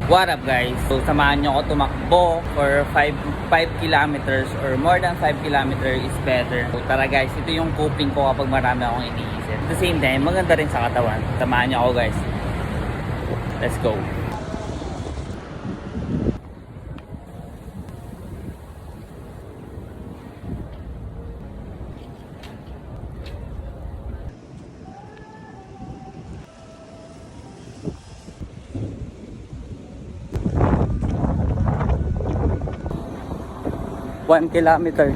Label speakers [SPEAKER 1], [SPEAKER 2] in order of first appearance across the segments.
[SPEAKER 1] What up guys? So samahan nyo ako tumakbo for 5 kilometers or more than 5 kilometers is better. So tara guys, ito yung coping ko kapag marami akong iniisip. At the same time, maganda rin sa katawan. Samahan nyo ako guys. Let's go. One kilometer,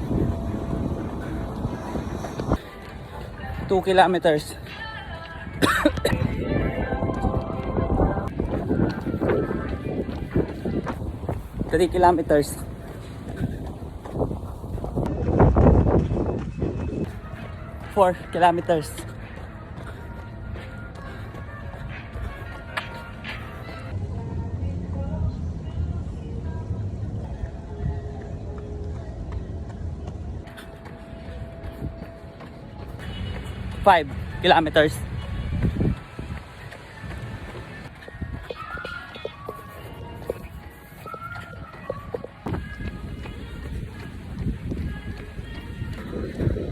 [SPEAKER 1] 2 kilometers, 3 kilometers, 4 kilometers, 5 kilometers,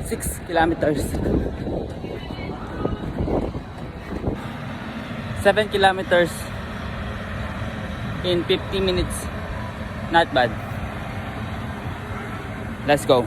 [SPEAKER 1] 6 kilometers, 7 kilometers in 50 minutes. Not bad. Let's go.